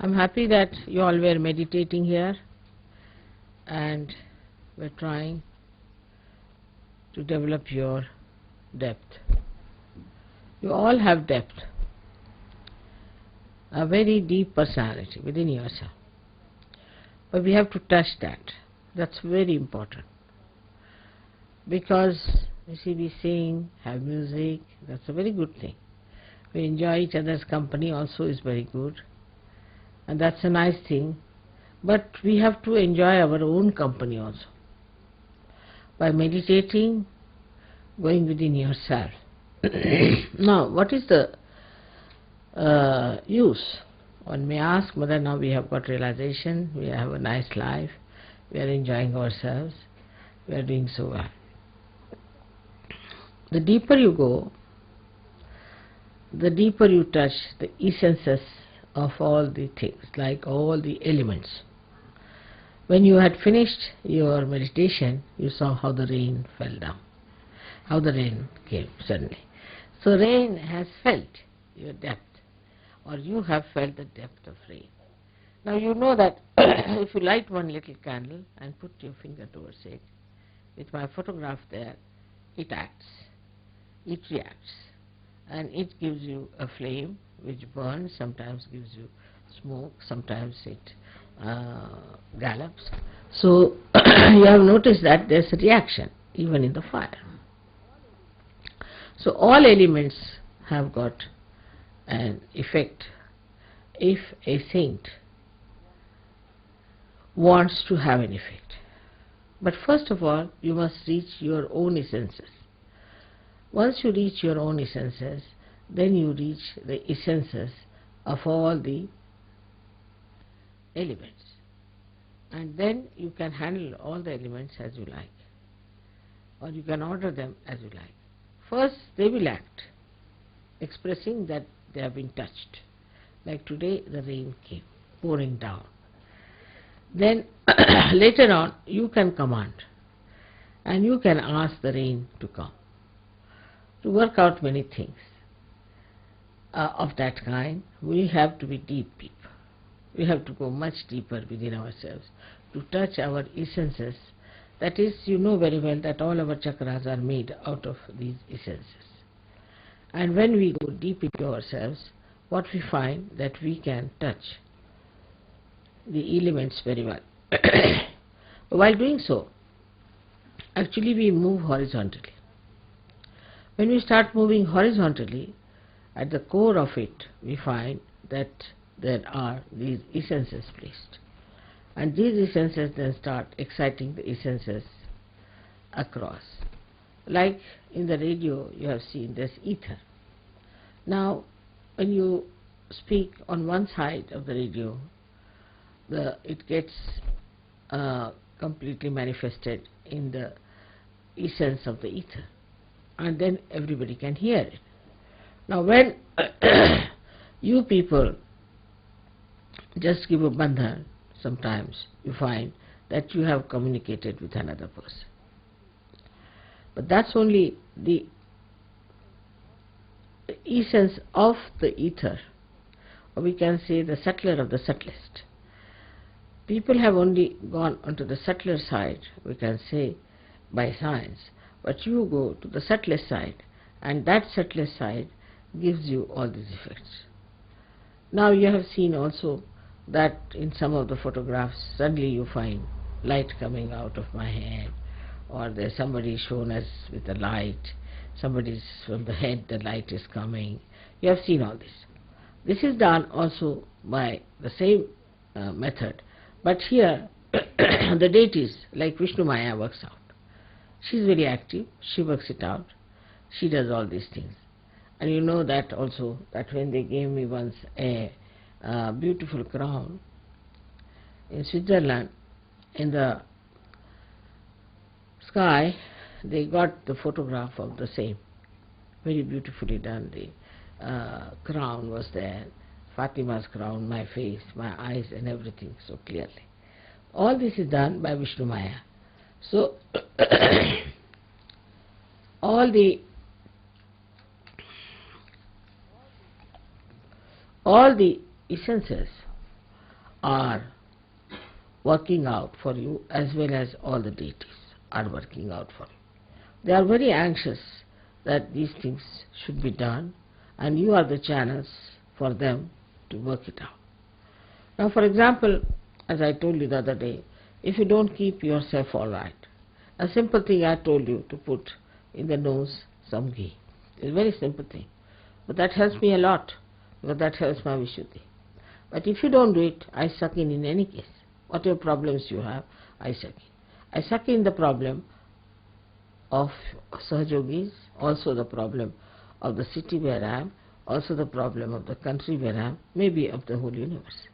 I'm happy that you all were meditating here and were trying to develop your depth. You all have depth, a very deep personality within yourself. But we have to touch that. That's very important. Because, you see, we sing, have music, that's a very good thing. We enjoy each other's company also is very good. And that's a nice thing. But we have to enjoy our own company also. By meditating, going within yourself. Now, what is the use? One may ask, Mother, now we have got realization, we have a nice life, we are enjoying ourselves, we are doing so well. The deeper you go, the deeper you touch the essences of all the things, like all the elements. When you had finished your meditation, you saw how the rain fell down, how the rain came suddenly. So rain has felt your depth, or you have felt the depth of rain. Now you know that if you light one little candle and put your finger towards it, with my photograph there, it acts, it reacts, and it gives you a flame which burns, sometimes gives you smoke, sometimes it gallops. So you have noticed that there's a reaction even in the fire. So all elements have got an effect if a saint wants to have an effect. But first of all, you must reach your own essences. Once you reach your own essences, then you reach the essences of all the elements. And then you can handle all the elements as you like, or you can order them as you like. First, they will act, expressing that they have been touched. Like today, the rain came, pouring down. Then, later on, you can command, and you can ask the rain to come, to work out many things. Of that kind, we have to be deep people. We have to go much deeper within ourselves to touch our essences. That is, you know very well that all our chakras are made out of these essences. And when we go deep into ourselves, what we find that we can touch the elements very well. While doing so, actually we move horizontally. When we start moving horizontally, at the core of it, we find that there are these essences placed. And these essences then start exciting the essences across. Like in the radio, you have seen there's ether. Now, when you speak on one side of the radio, it gets completely manifested in the essence of the ether, and then everybody can hear it. Now when you people just give a bandhan, sometimes you find that you have communicated with another person. But that's only the essence of the ether, or we can say the subtler of the subtlest. People have only gone onto the subtler side, we can say, by science, but you go to the subtlest side, and that subtlest side gives you all these effects. Now you have seen also that in some of the photographs, suddenly you find light coming out of my head, or there's somebody shown us with a light, somebody's from the head, the light is coming. You have seen all this. This is done also by the same method. But here, the deities, like Vishnu Maya, works out. She's very active, she works it out, she does all these things. And you know that also, that when they gave me once a beautiful crown in Switzerland, in the sky, they got the photograph of the same, very beautifully done. The crown was there, Fatima's crown, my face, my eyes and everything so clearly. All this is done by Vishnu Maya. So all the essences are working out for you, as well as all the deities are working out for you. They are very anxious that these things should be done, and you are the channels for them to work it out. Now, for example, as I told you the other day, if you don't keep yourself all right, a simple thing I told you to put in the nose some ghee. It's a very simple thing, but that helps me a lot, because that helps my Vishuddhi. But if you don't do it, I suck in any case. Whatever problems you have, I suck in. I suck in the problem of Sahajogis, also the problem of the city where I am, also the problem of the country where I am, maybe of the whole universe.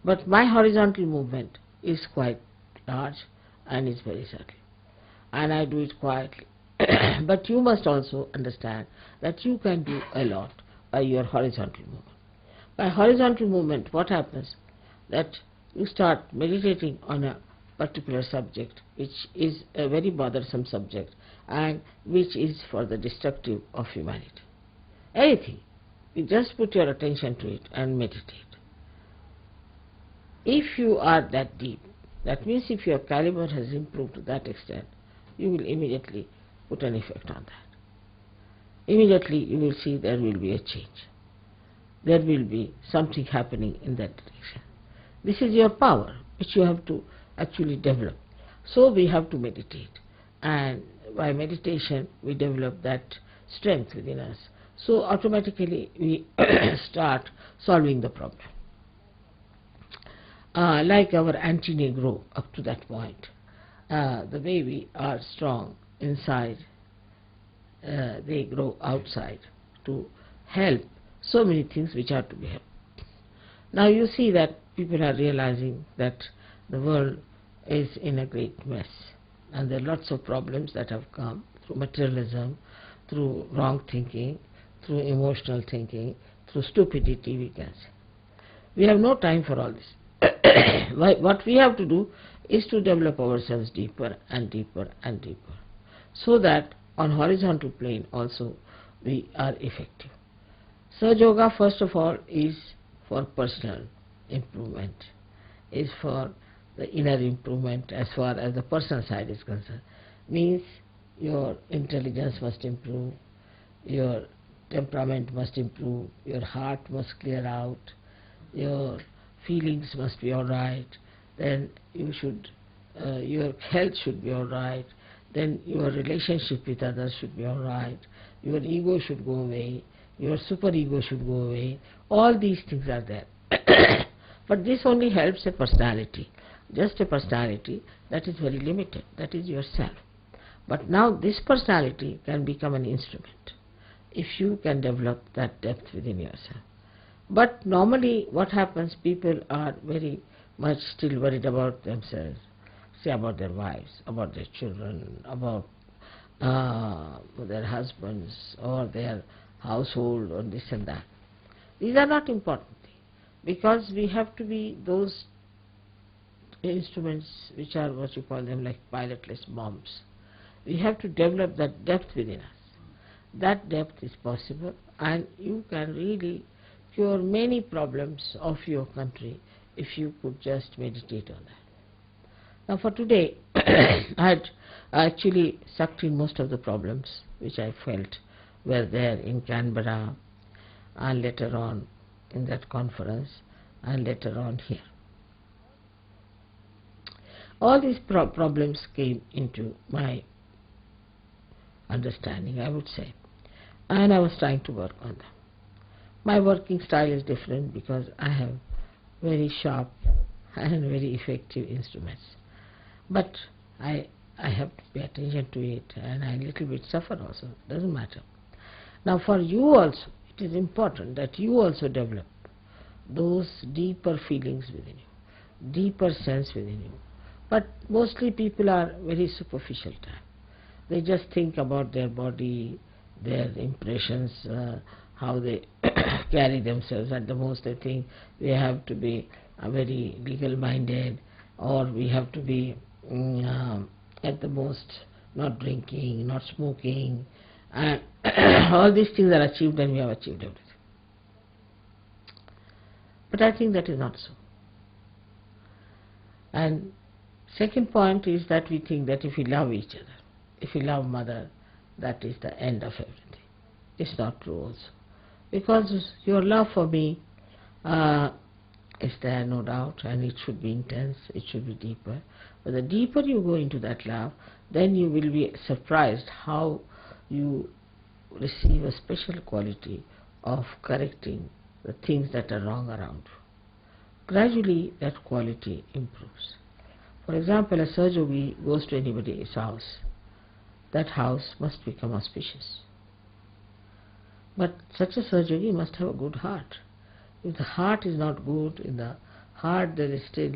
But my horizontal movement is quite large and is very subtle, and I do it quietly. But you must also understand that you can do a lot by your horizontal movement. By horizontal movement, what happens? That you start meditating on a particular subject, which is a very bothersome subject and which is for the destructive of humanity. Anything, you just put your attention to it and meditate. If you are that deep, that means if your caliber has improved to that extent, you will immediately put an effect on that. Immediately you will see there will be a change. There will be something happening in that direction. This is your power, which you have to actually develop. So we have to meditate, and by meditation we develop that strength within us. So automatically we start solving the problem. Like our anti-Negro up to that point, the way we are strong inside, they grow outside to help so many things which are to be helped. Now you see that people are realizing that the world is in a great mess, and there are lots of problems that have come through materialism, through wrong thinking, through emotional thinking, through stupidity, we can say. We have no time for all this. What we have to do is to develop ourselves deeper and deeper and deeper, so that on horizontal plane also we are effective. Sahaja Yoga, first of all, is for personal improvement, is for the inner improvement as far as the personal side is concerned. Means your intelligence must improve, your temperament must improve, your heart must clear out, your feelings must be all right, then you should, your health should be all right, then your relationship with others should be all right, your ego should go away, your superego should go away. All these things are there. But this only helps a personality, just a personality that is very limited, that is yourself. But now this personality can become an instrument if you can develop that depth within yourself. But normally what happens, people are very much still worried about themselves, say about their wives, about their children, about their husbands or their household or this and that. These are not important things, because we have to be those instruments which are what you call them, like pilotless bombs. We have to develop that depth within us. That depth is possible, and you can really cure many problems of your country if you could just meditate on that. Now for today, I had actually sucked in most of the problems which I felt were there in Canberra, and later on in that conference, and later on here. All these problems came into my understanding, I would say, and I was trying to work on them. My working style is different because I have very sharp and very effective instruments, but I have to pay attention to it, and I a little bit suffer also, doesn't matter. Now for you also, it is important that you also develop those deeper feelings within you, deeper sense within you. But mostly people are very superficial type. They just think about their body, their impressions, how they carry themselves. At the most they think we have to be very legal minded, or we have to be at the most not drinking, not smoking, and all these things are achieved and we have achieved everything. But I think that is not so. And second point is that we think that if we love each other, if we love mother, that is the end of everything. It's not true also. Because your love for me is there, no doubt, and it should be intense, it should be deeper. But the deeper you go into that love, then you will be surprised how you receive a special quality of correcting the things that are wrong around you. Gradually that quality improves. For example, a Sahajogi goes to anybody's house, that house must become auspicious. But such a Sahajogi must have a good heart. If the heart is not good, in the heart there is still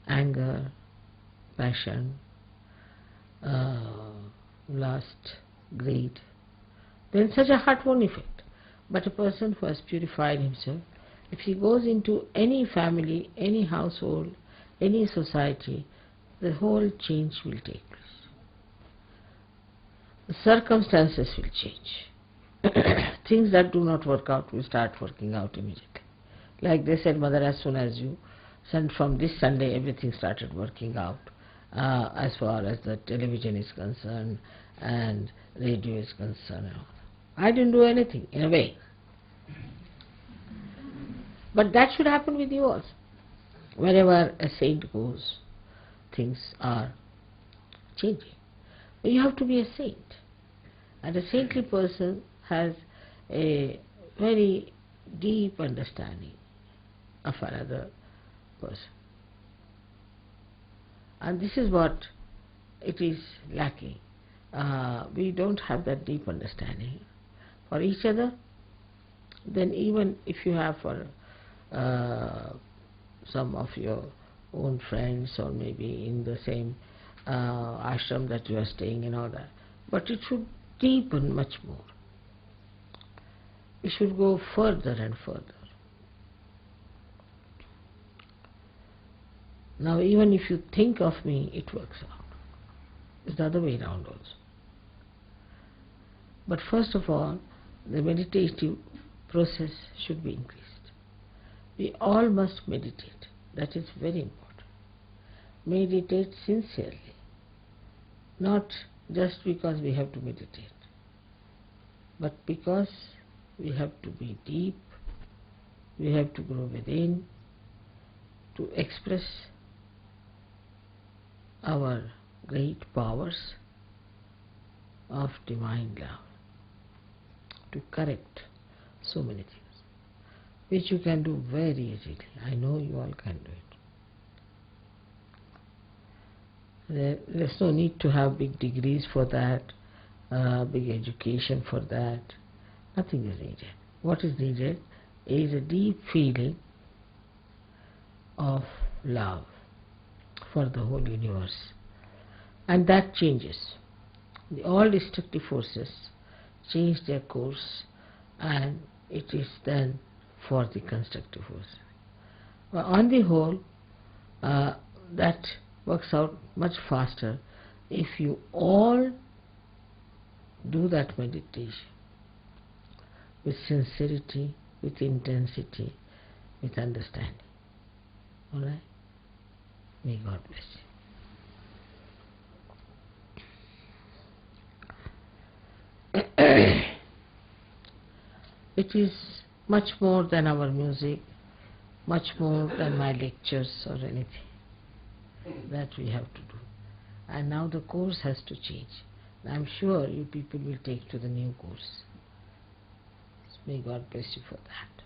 anger, passion, lust, greed, then such a heart won't effect. But a person who has purified himself, if he goes into any family, any household, any society, the whole change will take place. The circumstances will change. Things that do not work out will start working out immediately. Like they said, Mother, as soon as you sent from this Sunday, everything started working out as far as the television is concerned and radio is concerned. I didn't do anything, in a way. But that should happen with you also. Wherever a saint goes, things are changing. But you have to be a saint. And a saintly person has a very deep understanding of another person. And this is what it is lacking. We don't have that deep understanding for each other. Then even if you have for some of your own friends, or maybe in the same ashram that you are staying and all that, but it should deepen much more. It should go further and further. Now even if you think of me, it works out. It's the other way around also. But first of all, the meditative process should be increased. We all must meditate. That is very important. Meditate sincerely. Not just because we have to meditate, but because we have to be deep, we have to grow within, to express our great powers of divine love, to correct so many things, which you can do very easily. I know you all can do it. There's no need to have big degrees for that, big education for that. Nothing is needed. What is needed is a deep feeling of love for the whole universe. And that changes. All destructive forces change their course, and it is then for the constructive force. But on the whole, that works out much faster if you all do that meditation with sincerity, with intensity, with understanding. Alright? May God bless you. It is much more than our music, much more than my lectures or anything that we have to do. And now the course has to change. I am sure you people will take to the new course. May God bless you for that.